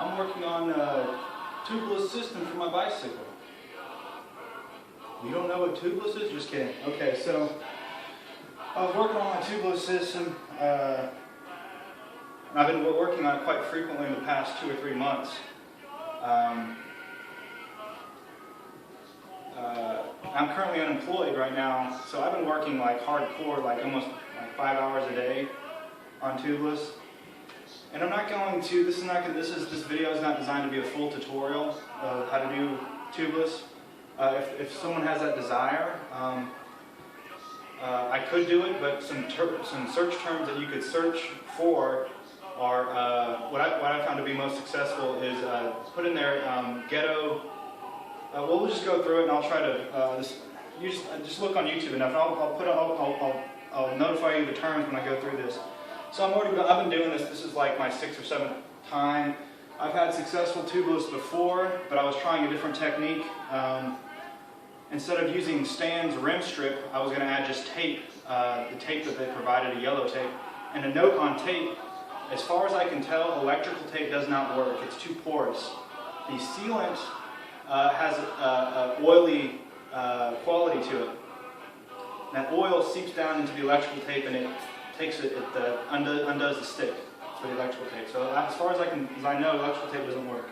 I'm working on a tubeless system for my bicycle. You don't know what tubeless is? Just kidding. Okay, so I was working on my tubeless system. And I've been working on it quite frequently in the past 2 or 3 months. I'm currently unemployed right now, so I've been working like hardcore, like almost like 5 hours a day on tubeless. And I'm not going to. This video is not designed to be a full tutorial of how to do tubeless. If someone has that desire, I could do it, but some search terms that you could search for are what I found to be most successful is put in there ghetto. We'll just go through it, and I'll try to just look on YouTube enough. I'll notify you the terms when I go through this. So I've been doing this. This is like my 6th or 7th time. I've had successful tubeless before, but I was trying a different technique. Instead of using Stan's rim strip, I was going to add just tape, the tape that they provided, a yellow tape. And a note on tape, as far as I can tell, electrical tape does not work. It's too porous. The sealant has an oily quality to it. And that oil seeps down into the electrical tape and it undoes the stick for the electrical tape. So as far as I know, electrical tape doesn't work.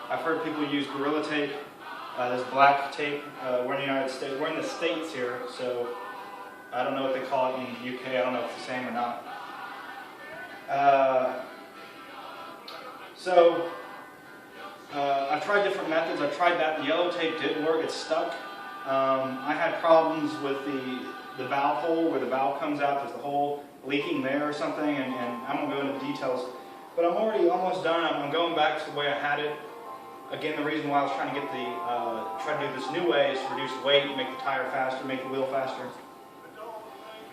I've heard people use Gorilla Tape. There's black tape. We're in the United States. We're in the States here, so I don't know what they call it in the UK. I don't know if it's the same or not. I've tried different methods. I tried that. The yellow tape didn't work. It stuck. I had problems with the valve hole where the valve comes out. There's the hole leaking there or something, and I won't go into the details. But I'm already almost done. I'm going back to the way I had it. Again, the reason why I was trying to get try to do this new way is to reduce weight, make the tire faster, make the wheel faster.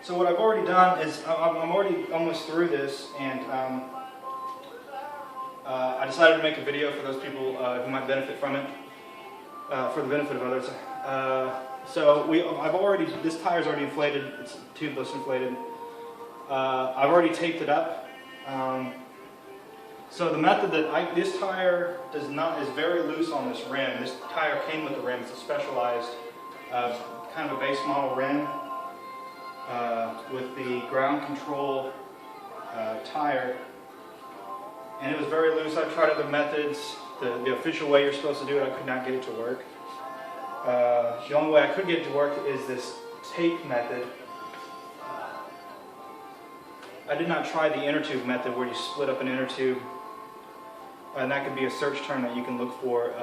So what I've already done is I'm already almost through this, and I decided to make a video for those people who might benefit from it, for the benefit of others. This tire's already inflated. It's tubeless inflated. I've already taped it up. So the method that this tire is very loose on this rim. This tire came with the rim. It's a specialized kind of a base model rim with the ground control tire, and it was very loose. I tried other methods. The official way you're supposed to do it, I could not get it to work. The only way I could get it to work is this tape method. I did not try the inner tube method where you split up an inner tube. And that could be a search term that you can look for,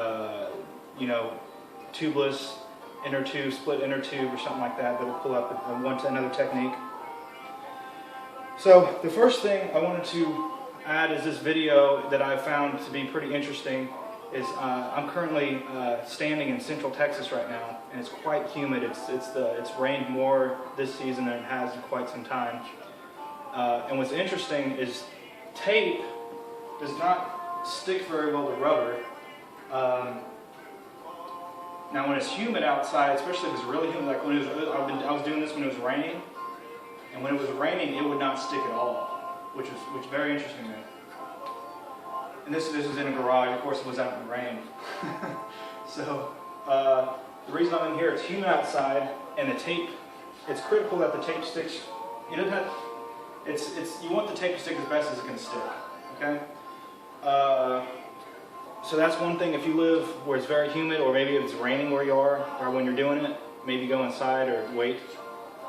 tubeless inner tube, split inner tube, or something like that. That'll pull up another technique. So the first thing I wanted to add is this video that I found to be pretty interesting. I'm currently standing in Central Texas right now, and it's quite humid. It's rained more this season than it has in quite some time. And what's interesting is tape does not stick very well to rubber. Now when it's humid outside, especially if it's really humid, like when I was doing this when it was raining, and when it was raining it would not stick at all, which is very interesting to me. And this is in a garage. Of course it was out in the rain. So the reason I'm in here, it's humid outside, and the tape, it's critical that the tape sticks. You want the tape to stick as best as it can stick. Okay. So that's one thing. If you live where it's very humid, or maybe if it's raining where you are, or when you're doing it, maybe go inside or wait.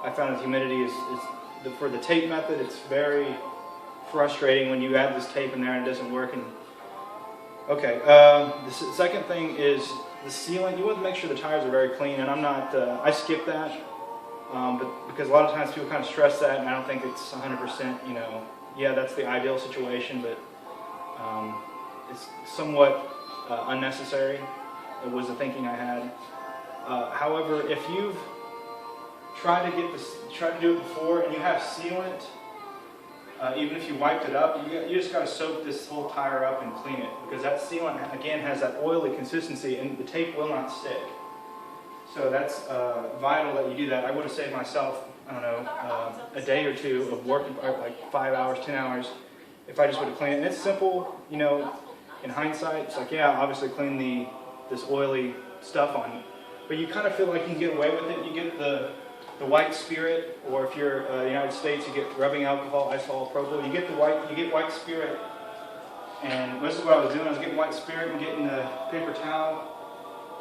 I found that humidity for the tape method, it's very frustrating when you add this tape in there and it doesn't work. Okay, the second thing is the sealant. You want to make sure the tires are very clean, and I skip that, but because a lot of times people kind of stress that, and I don't think it's 100%, yeah, that's the ideal situation, but it's somewhat unnecessary. It was the thinking I had. However, if you've tried to do it before and you have sealant, even if you wiped it up, you just got to soak this whole tire up and clean it, because that sealant again has that oily consistency, and the tape will not stick. So that's vital that you do that. I would have saved myself, I don't know, a day or two of working, like 5 hours, 10 hours, if I just would have cleaned it. And it's simple, in hindsight, it's like, yeah, obviously clean this oily stuff on it. But you kind of feel like you can get away with it. You get the white spirit, or if you're in the United States, you get rubbing alcohol, isopropyl. You get white spirit, and this is what I was doing. I was getting white spirit and getting the paper towel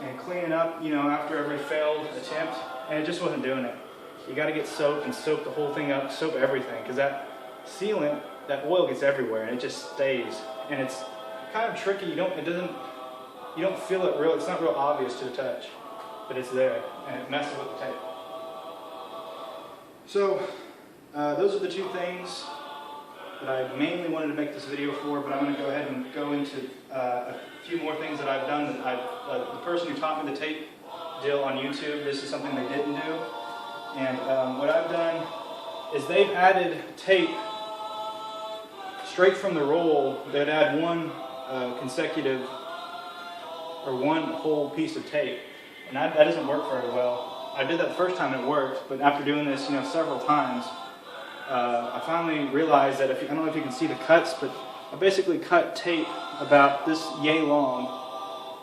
and cleaning up, after every failed attempt, and it just wasn't doing it. You got to get soap and soak the whole thing up, soap everything, because that sealant, that oil gets everywhere, and it just stays. And it's kind of tricky. You don't feel it real. It's not real obvious to the touch, but it's there, and it messes with the tape. So those are the two things that I mainly wanted to make this video for, but I'm going to go ahead and go into a few more things that I've done. The person who taught me the tape deal on YouTube, this is something they didn't do. And what I've done is they've added tape straight from the roll. They'd add one consecutive or one whole piece of tape, and that doesn't work very well. I did that the first time and it worked, but after doing this, several times, I finally realized that I don't know if you can see the cuts, but I basically cut tape about this yay long,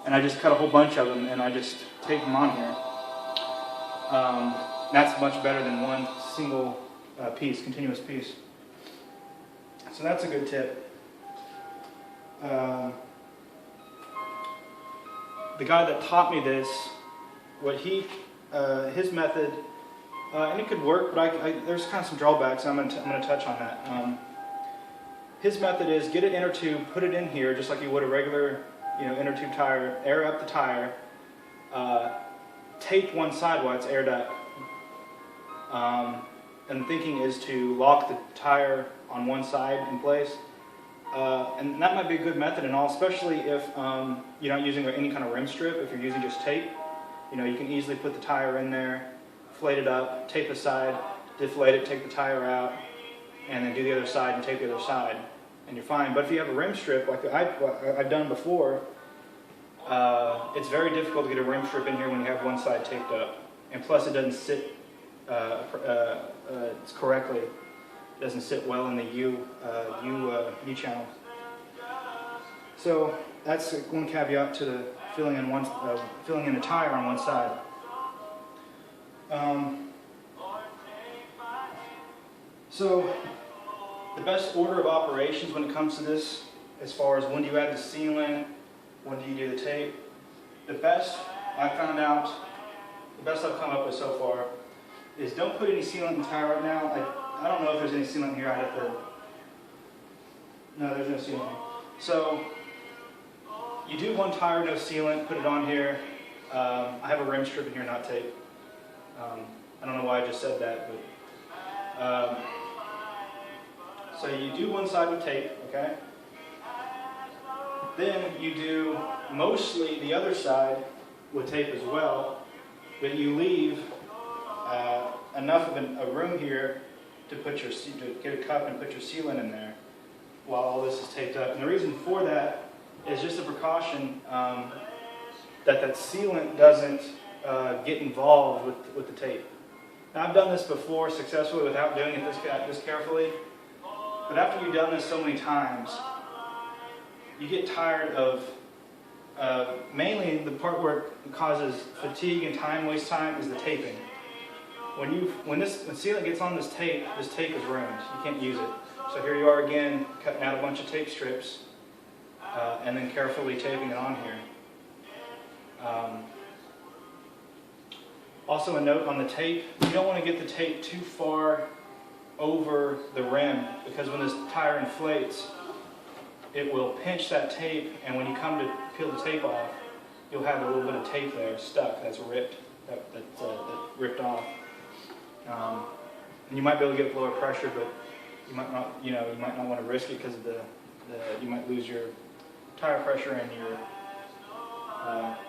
and I just cut a whole bunch of them, and I just taped them on here. That's much better than one single continuous piece. So that's a good tip. The guy that taught me this, his method, and it could work, but there's kind of some drawbacks. I'm going to touch on that. His method is get an inner tube, put it in here, just like you would a regular, inner tube tire. Air up the tire, tape one side while it's aired up. And the thinking is to lock the tire on one side in place. And that might be a good method and all, especially if you're not using any kind of rim strip. If you're using just tape, you can easily put the tire in there, inflate it up, tape the side, deflate it, take the tire out, and then do the other side and tape the other side, and you're fine. But if you have a rim strip, like I've done before, it's very difficult to get a rim strip in here when you have one side taped up. And plus it doesn't sit correctly. It doesn't sit well in the U channel. So that's one caveat to the filling in a tire on one side. So the best order of operations when it comes to this, as far as when do you add the sealant, when do you do the tape, the best I've come up with so far is don't put any sealant in the tire right now. I don't know if there's any sealant here. I'd have to. No, there's no sealant here. So you do one tire, no sealant, put it on here. I have a rim strip in here, not tape. I don't know why I just said that, but so you do one side with tape, okay? Then you do mostly the other side with tape as well, but you leave enough of a room here to get a cup and put your sealant in there while all this is taped up. And the reason for that is just a precaution that sealant doesn't get involved with the tape. Now, I've done this before successfully without doing it this carefully, but after you've done this so many times, you get tired of mainly the part where it causes fatigue and waste time is the taping. When sealant gets on this tape is ruined. You can't use it. So here you are again, cutting out a bunch of tape strips, and then carefully taping it on here. Also a note on the tape, you don't want to get the tape too far over the rim, because when this tire inflates, it will pinch that tape, and when you come to peel the tape off, you'll have a little bit of tape there stuck that's ripped, that ripped off. And you might be able to get lower pressure, but you might not, you might not want to risk it because of you might lose your tire pressure and your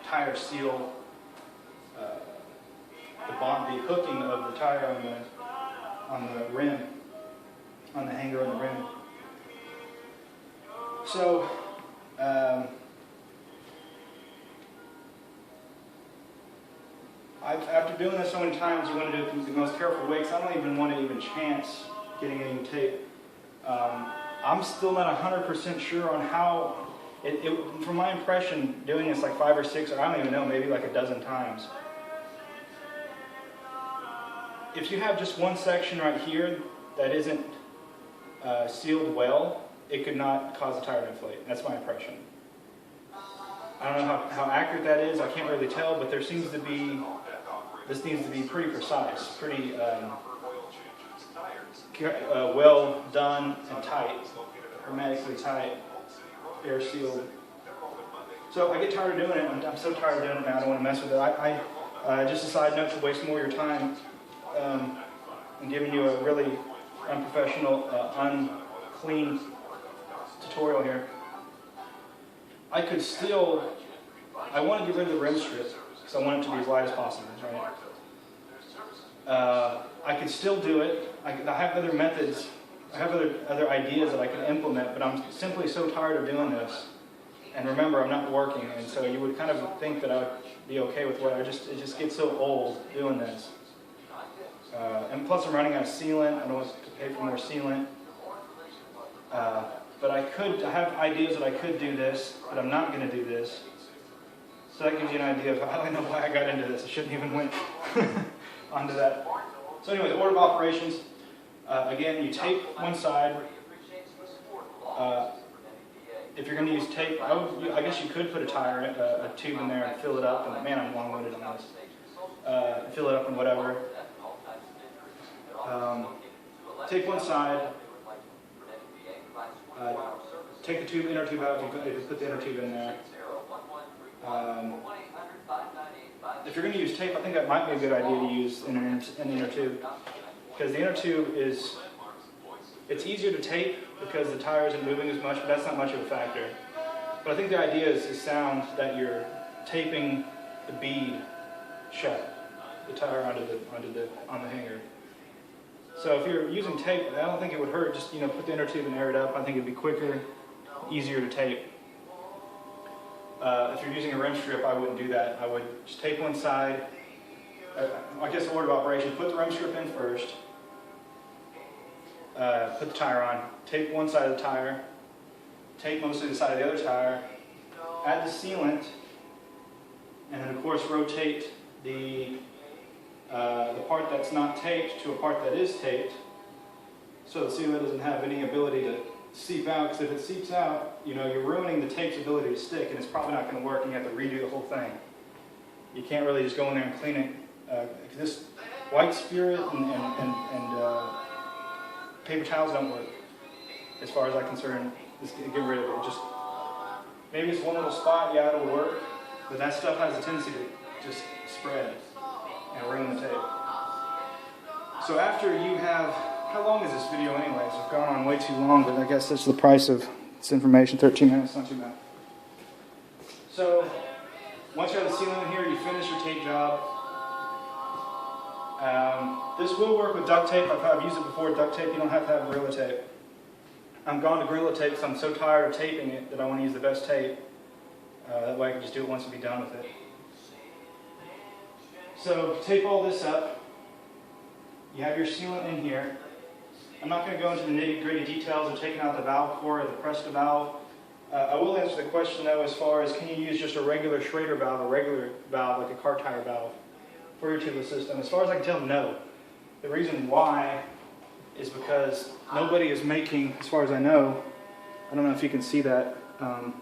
tire seal, the hooking of the tire on the rim, on the hanger on the rim. So, after doing this so many times, you want to do it the most careful way, because I don't even want to even chance getting any tape. I'm still not 100% sure on how From my impression, doing this like 5 or 6, or I don't even know, maybe like a dozen times. If you have just one section right here that isn't sealed well, it could not cause the tire to inflate. That's my impression. I don't know how accurate that is. I can't really tell, but this needs to be pretty precise, pretty well done and tight, hermetically tight, air sealed. So I get tired of doing it. I'm so tired of doing it now. I don't want to mess with it. Just a side note to waste more of your time, I'm giving you a really unprofessional, unclean tutorial here. I want to get rid of the rim strip because I want it to be as light as possible, right? I could still do it. I have other methods, I have other ideas that I can implement, but I'm simply so tired of doing this. And remember, I'm not working, and so you would kind of think that I would be okay with what it just gets so old doing this. And plus I'm running out of sealant. I don't want to pay for more sealant. But I have ideas that I could do this, but I'm not going to do this. So that gives you an idea of how I know why I got into this. I shouldn't even went onto that. So anyway, the order of operations. Again, you tape one side. If you're going to use tape, I guess you could put a tire, a tube in there and fill it up. And man, I'm long-winded on this. Fill it up and whatever. Take one side. Take the inner tube out if you put the inner tube in there. If you're going to use tape, I think that might be a good idea to use an inner tube. Because the inner tube it's easier to tape because the tire isn't moving as much, but that's not much of a factor. But I think the idea is sound that you're taping the bead shut, the tire on the hanger. So if you're using tape, I don't think it would hurt. Just put the inner tube and air it up. I think it'd be quicker, easier to tape. If you're using a rim strip, I wouldn't do that. I would just tape one side. I guess the order of operation: put the rim strip in first. Put the tire on. Tape one side of the tire. Tape mostly the side of the other tire. Add the sealant, and then of course rotate the part that's not taped to a part that is taped, so the sealant doesn't have any ability to seep out, because if it seeps out, you're ruining the tape's ability to stick, and it's probably not going to work, and you have to redo the whole thing. You can't really just go in there and clean it. This white spirit and paper towels don't work, as far as I'm concerned. Just get rid of it. Maybe it's one little spot, yeah, it'll work, but that stuff has a tendency to just spread and ruin the tape. So after you have, how long is this video anyways? I've gone on way too long, but I guess that's the price of this information. 13 minutes, not too bad. So once you have the sealant in here, you finish your tape job. This will work with duct tape. I've used it before. Duct tape, you don't have to have Gorilla tape. I'm gone to Gorilla tape because I'm so tired of taping it that I want to use the best tape. That way I can just do it once and be done with it. So tape all this up. You have your sealant in here. I'm not going to go into the nitty-gritty details of taking out the valve core or the Presta valve. I will answer the question though, as far as can you use just a regular Schrader valve, a regular valve like a car tire valve for your tubeless system? As far as I can tell, no. The reason why is because nobody is making, as far as I know, I don't know if you can see that,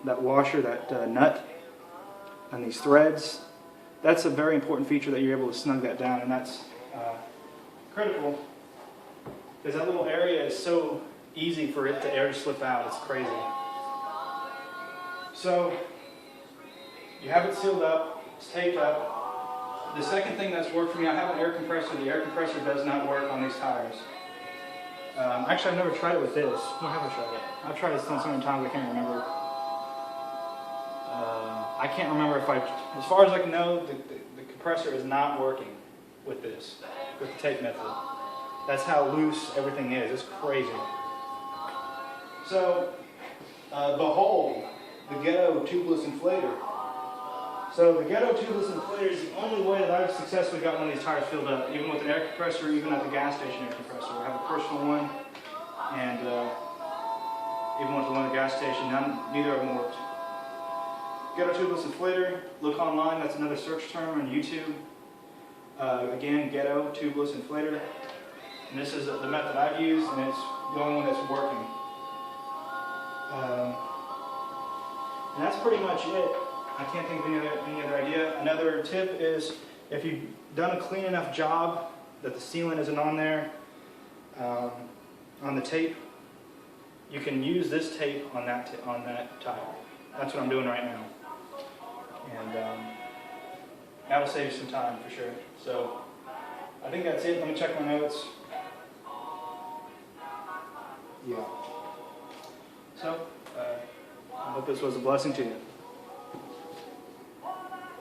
that washer, that nut, and these threads. That's a very important feature that you're able to snug that down, and that's critical because that little area is so easy for it to air to slip out. It's crazy. So you have it sealed up, it's taped up. The second thing that's worked for me, I have an air compressor. The air compressor does not work on these tires. Actually, I've never tried it with this. Where have I tried it? I've tried it so many times I can't remember. I can't remember if as far as I can know, the compressor is not working with this, with the tape method. That's how loose everything is. It's crazy. So, behold, the ghetto tubeless inflator. So the ghetto tubeless inflator is the only way that I've successfully got one of these tires filled up, even with an air compressor, even at the gas station air compressor. I have a personal one, and even with the one at the gas station, neither of them worked. Ghetto Tubeless Inflator. Look online, that's another search term on YouTube. Again, Ghetto Tubeless Inflator. And this is the method I've used, and it's the only one that's working. And that's pretty much it. I can't think of any other idea. Another tip is, if you've done a clean enough job that the sealant isn't on there, on the tape, you can use this tape on that tire. That's what I'm doing right now. And that'll save you some time for sure. So I think that's it. Let me check my notes. Yeah. So I hope this was a blessing to you.